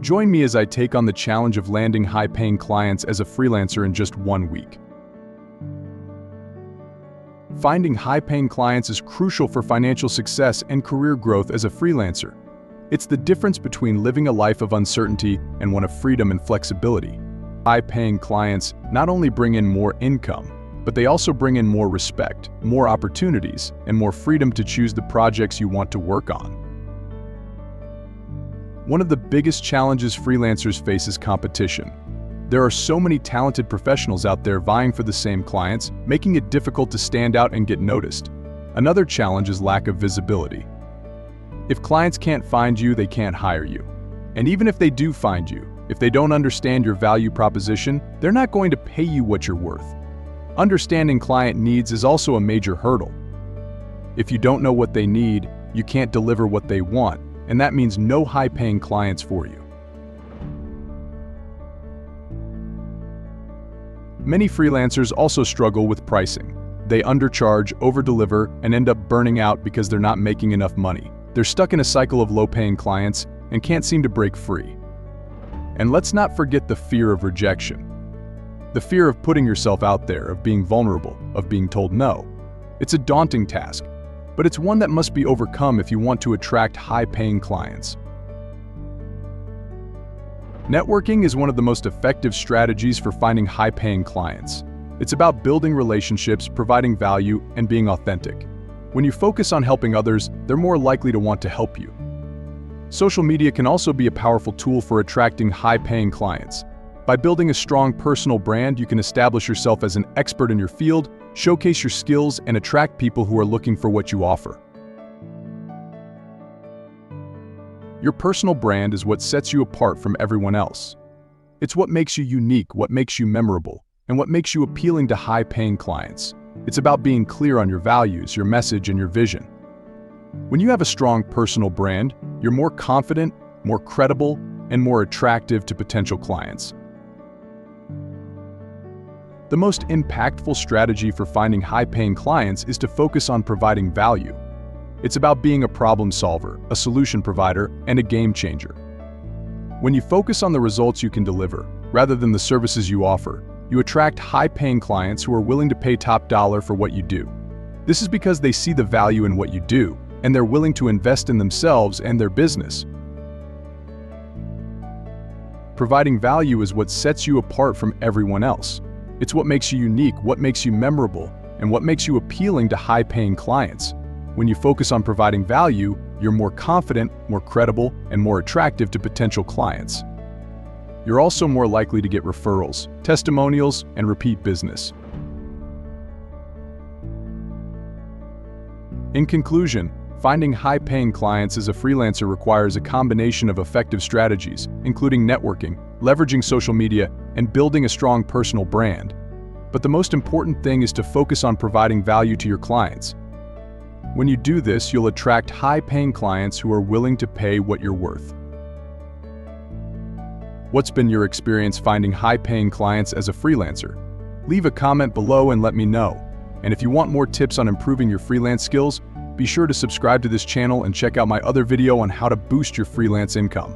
Join me as I take on the challenge of landing high-paying clients as a freelancer in just 1 week. Finding high-paying clients is crucial for financial success and career growth as a freelancer. It's the difference between living a life of uncertainty and one of freedom and flexibility. High-paying clients not only bring in more income, but they also bring in more respect, more opportunities, and more freedom to choose the projects you want to work on. One of the biggest challenges freelancers face is competition. There are so many talented professionals out there vying for the same clients, making it difficult to stand out and get noticed. Another challenge is lack of visibility. If clients can't find you, they can't hire you. And even if they do find you, if they don't understand your value proposition, they're not going to pay you what you're worth. Understanding client needs is also a major hurdle. If you don't know what they need, you can't deliver what they want, and that means no high-paying clients for you. Many freelancers also struggle with pricing. They undercharge, overdeliver, and end up burning out because they're not making enough money. They're stuck in a cycle of low-paying clients and can't seem to break free. And let's not forget the fear of rejection. The fear of putting yourself out there, of being vulnerable, of being told no. It's a daunting task, but it's one that must be overcome if you want to attract high-paying clients. Networking is one of the most effective strategies for finding high-paying clients. It's about building relationships, providing value, and being authentic. When you focus on helping others, they're more likely to want to help you. Social media can also be a powerful tool for attracting high-paying clients. By building a strong personal brand, you can establish yourself as an expert in your field, showcase your skills, and attract people who are looking for what you offer. Your personal brand is what sets you apart from everyone else. It's what makes you unique, what makes you memorable, and what makes you appealing to high-paying clients. It's about being clear on your values, your message, and your vision. When you have a strong personal brand, you're more confident, more credible, and more attractive to potential clients. The most impactful strategy for finding high-paying clients is to focus on providing value. It's about being a problem solver, a solution provider, and a game changer. When you focus on the results you can deliver, rather than the services you offer, you attract high-paying clients who are willing to pay top dollar for what you do. This is because they see the value in what you do, and they're willing to invest in themselves and their business. Providing value is what sets you apart from everyone else. It's what makes you unique, what makes you memorable, and what makes you appealing to high-paying clients. When you focus on providing value, you're more confident, more credible, and more attractive to potential clients. You're also more likely to get referrals, testimonials, and repeat business. In conclusion, finding high-paying clients as a freelancer requires a combination of effective strategies, including networking, leveraging social media, and building a strong personal brand. But the most important thing is to focus on providing value to your clients. When you do this, you'll attract high-paying clients who are willing to pay what you're worth. What's been your experience finding high-paying clients as a freelancer? Leave a comment below and let me know. And if you want more tips on improving your freelance skills, be sure to subscribe to this channel and check out my other video on how to boost your freelance income.